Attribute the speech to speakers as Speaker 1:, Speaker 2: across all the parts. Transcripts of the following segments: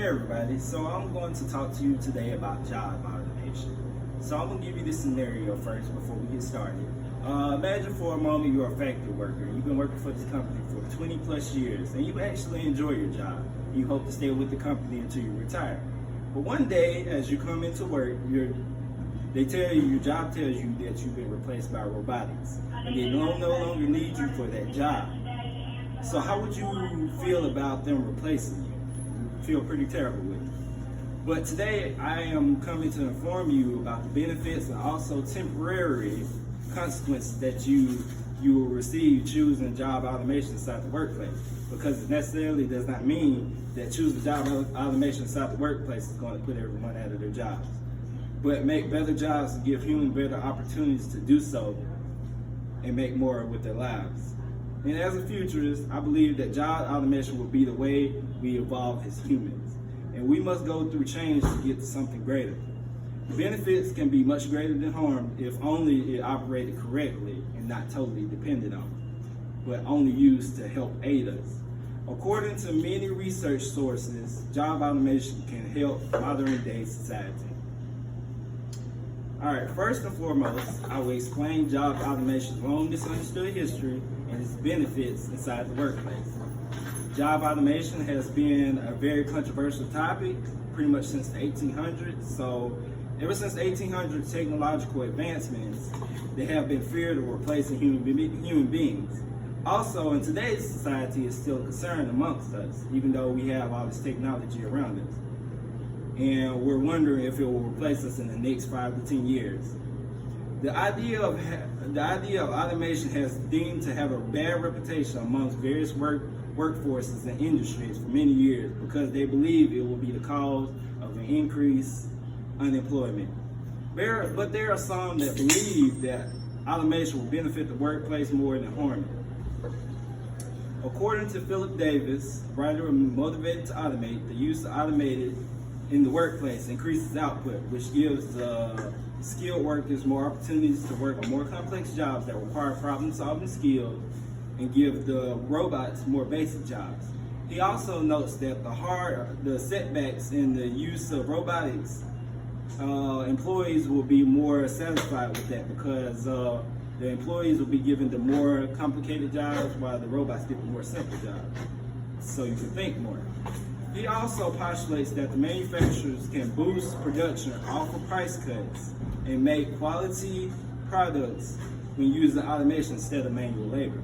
Speaker 1: Hey everybody, so I'm going to talk to you today about job automation. So I'm going to give you this scenario first before we get started. Imagine for a moment you're a factory worker. You've been working for this company for 20 plus years and you actually enjoy your job. You hope to stay with the company until you retire. But one day as you come into work, your job tells you that you've been replaced by robotics and they no longer need you for that job. So how would you feel about them replacing you? Feel pretty terrible with it. But today I am coming to inform you about the benefits and also temporary consequences that you will receive choosing job automation inside the workplace. Because it necessarily does not mean that choosing job automation inside the workplace is going to put everyone out of their jobs. But make better jobs and give humans better opportunities to do so and make more with their lives. And as a futurist, I believe that job automation will be the way we evolve as humans. And we must go through change to get to something greater. The benefits can be much greater than harm if only it operated correctly and not totally dependent on it, but only used to help aid us. According to many research sources, job automation can help modern day society. Alright, first and foremost, I will explain job automation's long misunderstood history and its benefits inside the workplace. Job automation has been a very controversial topic pretty much since the 1800s. So ever since the 1800s, technological advancements, they have been feared of replacing human beings. Also, in today's society, it's still a concern amongst us, even though we have all this technology around us. And we're wondering if it will replace us in the next 5 to 10 years. The idea of automation has deemed to have a bad reputation amongst various workforces and industries for many years because they believe it will be the cause of an increased unemployment. But there are some that believe that automation will benefit the workplace more than harm it. According to Philip Davis, writer of Motivated to Automate, the use of automated in the workplace increases output, which gives skilled workers more opportunities to work on more complex jobs that require problem-solving skills and give the robots more basic jobs. He also notes that the setbacks in the use of robotics, employees will be more satisfied with that because the employees will be given the more complicated jobs while the robots get the more simple jobs, so you can think more. He also postulates that the manufacturers can boost production, offer price cuts, and make quality products when using automation instead of manual labor.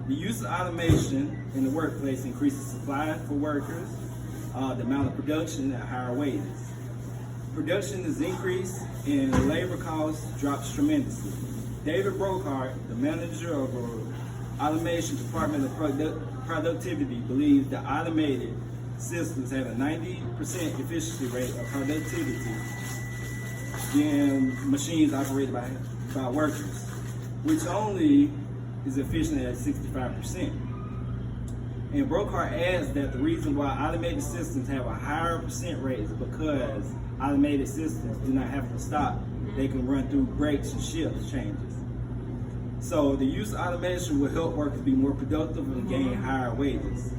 Speaker 1: The use of automation in the workplace increases supply for workers, the amount of production at higher wages. Production is increased and labor costs drops tremendously. David Brockhart, the manager of the Automation Department of Productivity, believes that automated systems have a 90% efficiency rate of productivity than machines operated by workers, which only is efficient at 65%. And Brockhart adds that the reason why automated systems have a higher percent rate is because automated systems do not have to stop. They can run through breaks and shift changes. So the use of automation will help workers be more productive and gain higher wages.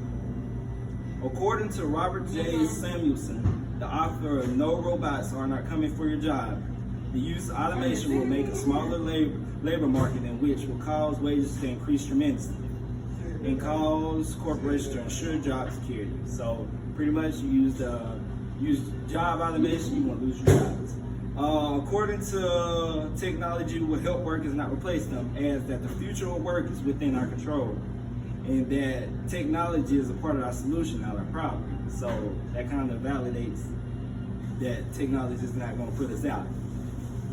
Speaker 1: According to Robert J. Samuelson, the author of No Robots Are Not Coming for Your Job, the use of automation will make a smaller labor market in which will cause wages to increase tremendously and cause corporations to ensure job security. So pretty much you use job automation, you won't lose your jobs. According to technology will help workers not replace them, as that the future of work is within our control and that technology is a part of our solution, not our problem. So that kind of validates that technology is not going to put us out.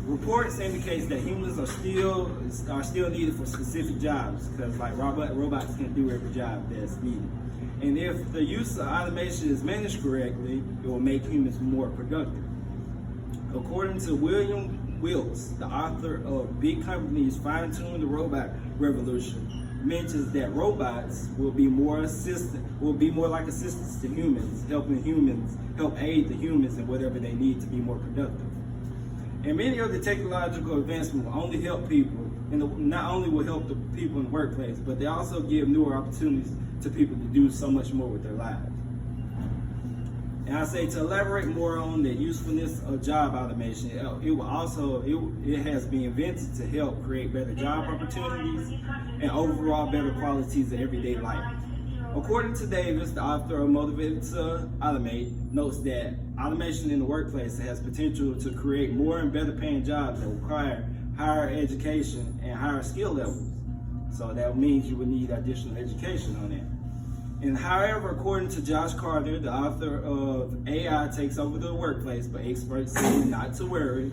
Speaker 1: Reports indicates that humans are still needed for specific jobs because like robots can't do every job that's needed. And if the use of automation is managed correctly, it will make humans more productive. According to William Wilks, the author of Big Companies Fine-Tune the Robot Revolution, mentions that robots will be more like assistants to humans, help aid the humans in whatever they need to be more productive. And many of the technological advancements will only help people, and not only will help the people in the workplace, but they also give newer opportunities to people to do so much more with their lives. And I say to elaborate more on the usefulness of job automation, it has been invented to help create better job opportunities and overall better qualities of everyday life. According to Davis, the author of Motivated to Automate, notes that automation in the workplace has potential to create more and better paying jobs that require higher education and higher skill levels. So that means you would need additional education on that. And however, according to Josh Carter, the author of AI Takes Over the Workplace, but experts say not to worry,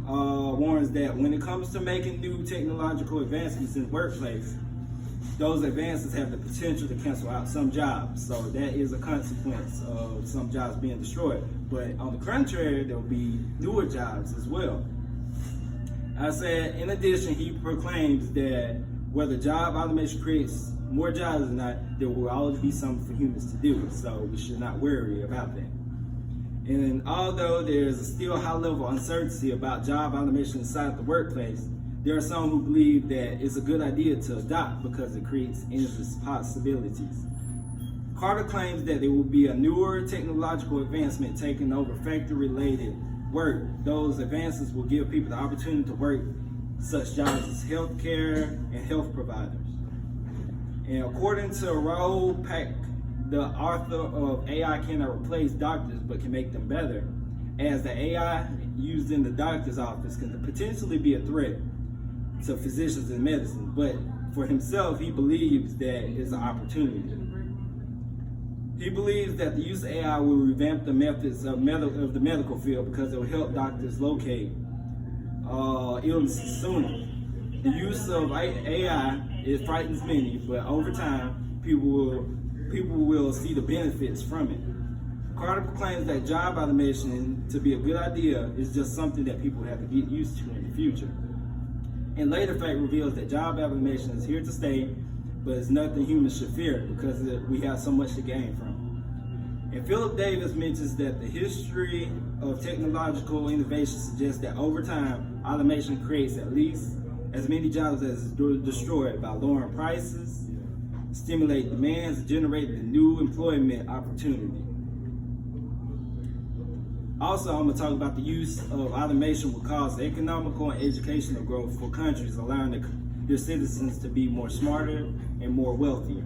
Speaker 1: warns that when it comes to making new technological advancements in the workplace, those advances have the potential to cancel out some jobs. So that is a consequence of some jobs being destroyed. But on the contrary, there will be newer jobs as well. I said, in addition, he proclaims that whether job automation creates more jobs or not, there will always be something for humans to do. So we should not worry about that. And although there's still a high level of uncertainty about job automation inside the workplace, there are some who believe that it's a good idea to adopt because it creates endless possibilities. Carter claims that there will be a newer technological advancement taking over factory-related work. Those advances will give people the opportunity to work such jobs as healthcare and health providers. And according to Raoul Peck, the author of AI Cannot Replace Doctors but Can Make Them Better, as the AI used in the doctor's office can potentially be a threat to physicians in medicine, but for himself, he believes that it's an opportunity. He believes that the use of AI will revamp the methods of the medical field because it will help doctors locate illnesses sooner. The use of AI, it frightens many, but over time, people will see the benefits from it. Carter proclaims that job automation to be a good idea is just something that people have to get used to in the future. And later fact reveals that job automation is here to stay, but it's nothing humans should fear because we have so much to gain from it. And Philip Davis mentions that the history of technological innovation suggests that over time, automation creates at least as many jobs as is destroyed by lowering prices, stimulating demands, and generating new employment opportunity. Also, I'm going to talk about the use of automation will cause economical and educational growth for countries, allowing their citizens to be more smarter and more wealthy.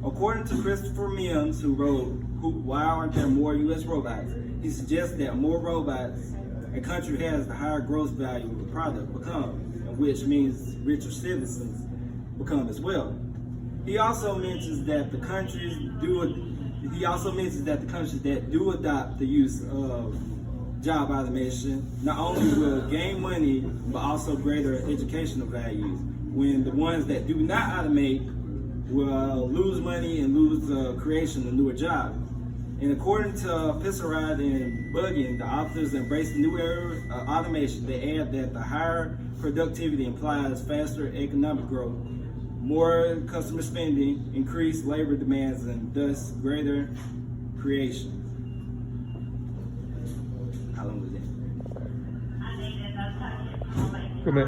Speaker 1: According to Christopher Mims, who wrote Why Aren't There More U.S. Robots?, he suggests that more robots a country has, the higher gross value of the product becomes, which means richer citizens become as well. He also mentions that the countries that do adopt the use of job automation not only will gain money, but also greater educational values, when the ones that do not automate will lose money and lose the creation of newer jobs. And according to Pisarad and Buggin, the authors embrace the new era of automation. They add that the higher productivity implies faster economic growth, more customer spending, increased labor demands, and thus greater creation.